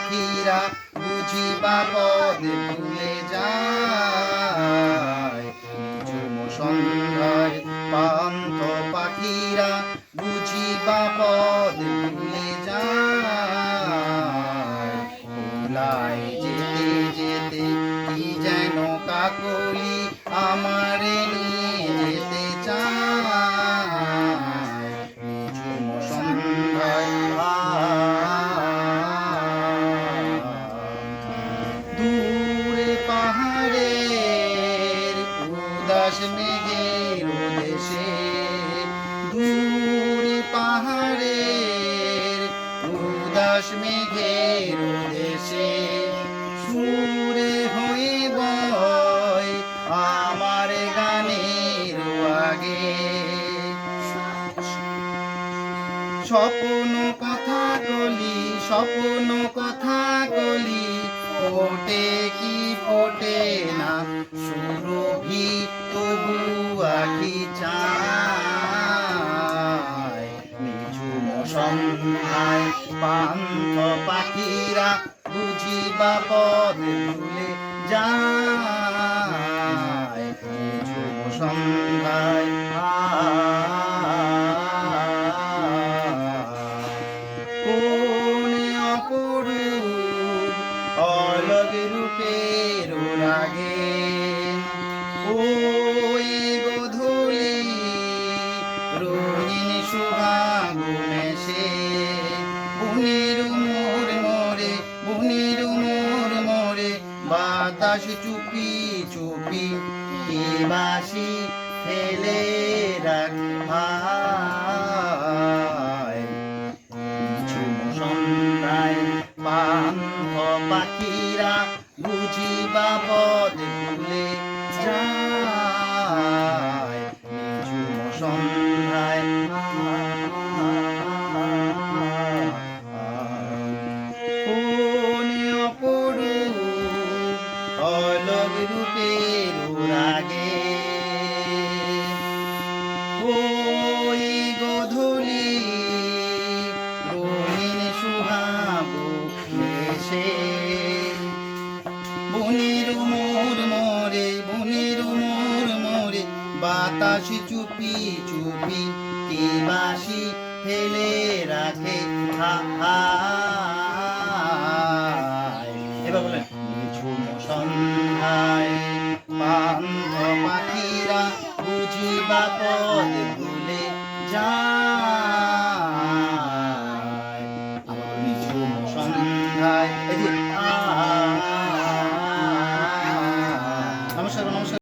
পাখিরা বুঝি বা পদ ভুলে যায়। নিঝুম সন্ধ্যায় পান্থ পাখিরা বুঝি বা পদ ভুলে যায়। ভোলায় যেতে যেতে কি যেন কাকলি আমারে নিয়ে যেতে চায়। নিঝুম সন্ধ্যায় দূরে পাহাড়ের উদাস মেঘের দেশে, দূরে পাহাড়ের উদাস মেঘের দেশে সুরে হয়ে বয় আমার গানের আগে। স্বপ্ন কথা কলি, স্বপ্ন কথা কলি, ফোটে কি ফোটে না সুরভি তবু আখি চায়। নিঝুম সন্ধ্যায় পান্থ পাখিরা বুঝি বা পদ ভুলে যায়। নিঝুম সন্ধ্যায় কোনে অপরূপ অলগ রূপের রাগে, ওই গোধূলি রঙিন সুহাগ মেশে বুনির মোর মোরে, বুনির মোর মোরে বাতাস চুপি চুপি কি বাসি ফেলে রাখায়। নিঝুম সন্ধ্যায় পান্থ পাখিরা বুঝি বা পদ ভুলে যায়। নিঝুম সন্ধ্যায় কোনে অপরূপ অলগ রূপের রাগে, ওই গোধূলি রঙিন সুহাগ মেশে বুনির মোর মোরে, বুনির মোর মোরে বাতাস চুপি চুপি কি বাসি ফেলে রাখে হায়। এবার বলেন নিঝুম সন্ধ্যায় পান্থ পাখিরা বুঝি বা পদ ভুলে যায়।